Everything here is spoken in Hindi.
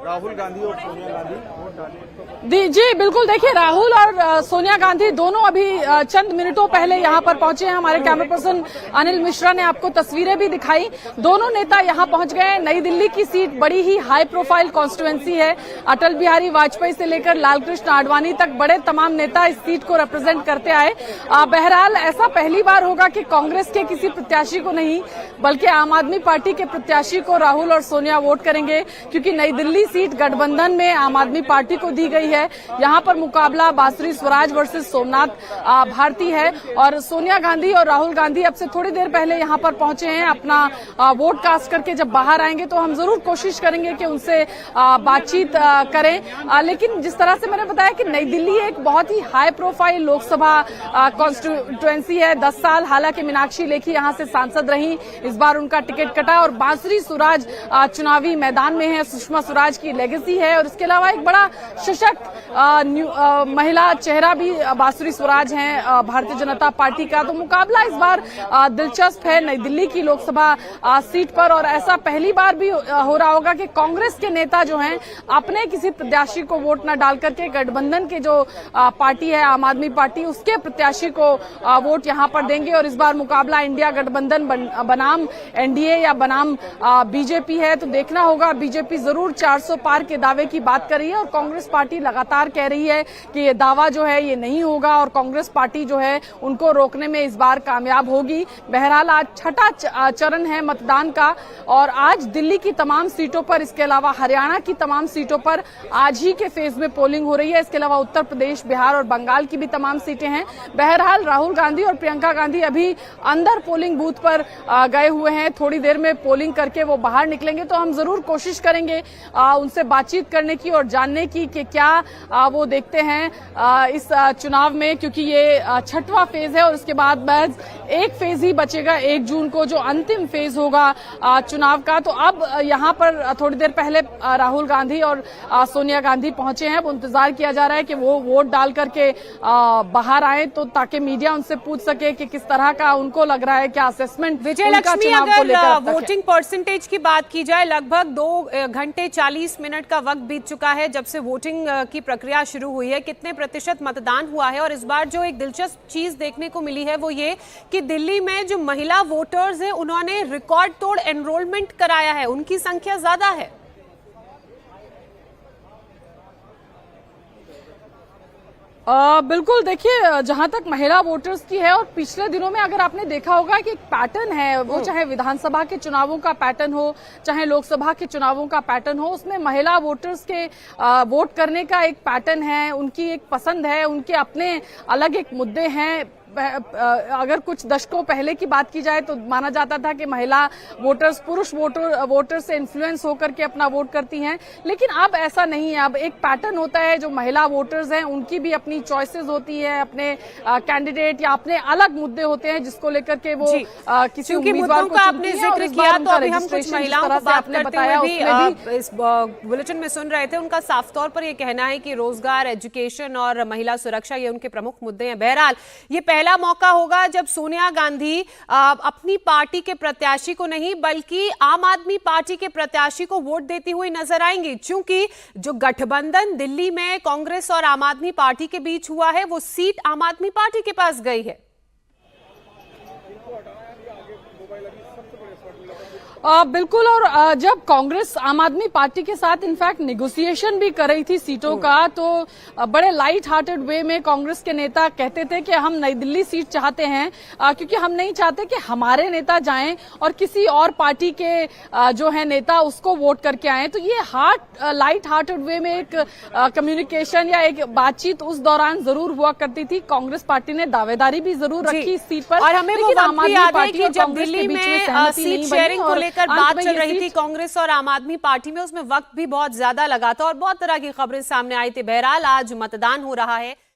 राहुल गांधी और सोनिया गांधी वोट डाले। जी बिल्कुल, देखिए राहुल और सोनिया गांधी दोनों अभी चंद मिनटों पहले यहां पर पहुंचे हैं। हमारे कैमरा पर्सन अनिल मिश्रा ने आपको तस्वीरें भी दिखाई। दोनों नेता यहां पहुंच गए हैं। नई दिल्ली की सीट बड़ी ही हाई प्रोफाइल कॉन्स्टिट्यूएंसी है। अटल बिहारी वाजपेयी से लेकर लालकृष्ण आडवाणी तक बड़े तमाम नेता इस सीट को रिप्रेजेंट करते आए। बहरहाल ऐसा पहली बार होगा कि कांग्रेस के किसी प्रत्याशी को नहीं बल्कि आम आदमी पार्टी के प्रत्याशी को राहुल और सोनिया वोट करेंगे, क्योंकि नई दिल्ली सीट गठबंधन में आम आदमी पार्टी को दी गई है। यहां पर मुकाबला बांसुरी स्वराज वर्सेस सोमनाथ भारती है और सोनिया गांधी और राहुल गांधी अब से थोड़ी देर पहले यहां पर पहुंचे हैं। अपना वोट कास्ट करके जब बाहर आएंगे तो हम जरूर कोशिश करेंगे कि उनसे बातचीत करें। लेकिन जिस तरह से मैंने बताया कि नई दिल्ली एक बहुत ही हाई प्रोफाइल लोकसभा कॉन्स्टिट्यूएंसी है। 10 साल हालांकि मीनाक्षी लेखी यहां से सांसद रही, इस बार उनका टिकट कटा और बांसुरी स्वराज चुनावी मैदान में है। सुषमा स्वराज की लेगेसी है और इसके अलावा एक बड़ा सशक्त महिला चेहरा भी बांसुरी स्वराज हैं भारतीय जनता पार्टी का। तो मुकाबला इस बार दिलचस्प है नई दिल्ली की लोकसभा सीट पर और ऐसा पहली बार भी हो रहा होगा कि कांग्रेस के नेता जो हैं अपने किसी प्रत्याशी को वोट न डाल करके गठबंधन के जो पार्टी है आम आदमी पार्टी उसके प्रत्याशी को वोट यहां पर देंगे। और इस बार मुकाबला इंडिया गठबंधन बनाम एनडीए या बनाम बीजेपी है। तो देखना होगा, बीजेपी जरूर 400 पार के दावे की बात कर रही है और कांग्रेस पार्टी लगातार कह रही है कि ये दावा जो है ये नहीं होगा और कांग्रेस पार्टी जो है उनको रोकने में इस बार कामयाब होगी। बहरहाल आज छठा चरण है मतदान का और आज दिल्ली की तमाम सीटों पर, इसके अलावा हरियाणा की तमाम सीटों पर आज ही के फेज में पोलिंग हो रही है। इसके अलावा उत्तर प्रदेश, बिहार और बंगाल की भी तमाम सीटें हैं। बहरहाल राहुल गांधी और प्रियंका गांधी अभी अंदर पोलिंग बूथ पर गए हुए हैं। थोड़ी देर में पोलिंग करके वो बाहर निकलेंगे तो हम जरूर कोशिश करेंगे उनसे बातचीत करने की और जानने की कि क्या वो देखते हैं इस चुनाव में, क्योंकि ये छठवां फेज है और उसके बाद बस एक फेज ही बचेगा 1 जून को जो अंतिम फेज होगा चुनाव का। तो अब यहां पर थोड़ी देर पहले राहुल गांधी और सोनिया गांधी पहुंचे हैं। अब इंतजार किया जा रहा है कि वो वोट डाल करके बाहर आए तो ताकि मीडिया उनसे पूछ सके कि किस तरह का उनको लग रहा है, क्या असेसमेंट विजय लक्ष्मी। अगर वोटिंग परसेंटेज की बात की जाए, लगभग 2 घंटे 40 मिनट का वक्त बीत चुका है जब से वोटिंग की प्रक्रिया शुरू हुई है। कितने प्रतिशत मतदान हुआ है? और इस बार जो एक दिलचस्प चीज देखने को मिली है वो ये कि दिल्ली में जो महिला वोटर्स हैं उन्होंने रिकॉर्ड तोड़ एनरोलमेंट कराया है, उनकी संख्या ज्यादा है। बिल्कुल, देखिए जहां तक महिला वोटर्स की है और पिछले दिनों में अगर आपने देखा होगा कि एक पैटर्न है, वो चाहे विधानसभा के चुनावों का पैटर्न हो चाहे लोकसभा के चुनावों का पैटर्न हो, उसमें महिला वोटर्स के वोट करने का एक पैटर्न है, उनकी एक पसंद है, उनके अपने अलग एक मुद्दे हैं। अगर कुछ दशकों पहले की बात की जाए तो माना जाता था कि महिला वोटर्स पुरुष वोटर से इन्फ्लुएंस होकर के अपना वोट करती हैं, लेकिन अब ऐसा नहीं है। अब एक पैटर्न होता है, जो महिला वोटर्स हैं उनकी भी अपनी चॉइसेस होती है, अपने कैंडिडेट या अपने अलग मुद्दे होते हैं जिसको लेकर के वो किसी उम्मीदवार को आपने जिक्र किया। तो अभी हम कुछ महिलाओं को बात करते हुए भी इस बुलेटिन में सुन रहे थे, उनका साफ तौर पर ये कहना है कि रोजगार, एजुकेशन और महिला सुरक्षा ये उनके प्रमुख मुद्दे हैं। बहरहाल ये पहला मौका होगा जब सोनिया गांधी अपनी पार्टी के प्रत्याशी को नहीं बल्कि आम आदमी पार्टी के प्रत्याशी को वोट देती हुई नजर आएंगी, क्योंकि जो गठबंधन दिल्ली में कांग्रेस और आम आदमी पार्टी के बीच हुआ है वो सीट आम आदमी पार्टी के पास गई है। बिल्कुल, और जब कांग्रेस आम आदमी पार्टी के साथ इनफैक्ट नेगोशिएशन भी कर रही थी सीटों का, तो बड़े लाइट हार्टेड वे में कांग्रेस के नेता कहते थे कि हम नई दिल्ली सीट चाहते हैं क्योंकि हम नहीं चाहते कि हमारे नेता जाएं और किसी और पार्टी के जो है नेता उसको वोट करके आए। तो ये लाइट हार्टेड वे में एक कम्युनिकेशन या एक बातचीत उस दौरान जरूर हुआ करती थी। कांग्रेस पार्टी ने दावेदारी भी जरूर रखी इस सीट पर, और हमें वो आम आदमी पार्टी और जब दिल्ली में सीट शेयरिंग को लेकर बात चल रही थी कांग्रेस और आम आदमी पार्टी में, उसमें वक्त भी बहुत ज्यादा लगा था और बहुत तरह की खबरें सामने आई थी। बहरहाल आज मतदान हो रहा है।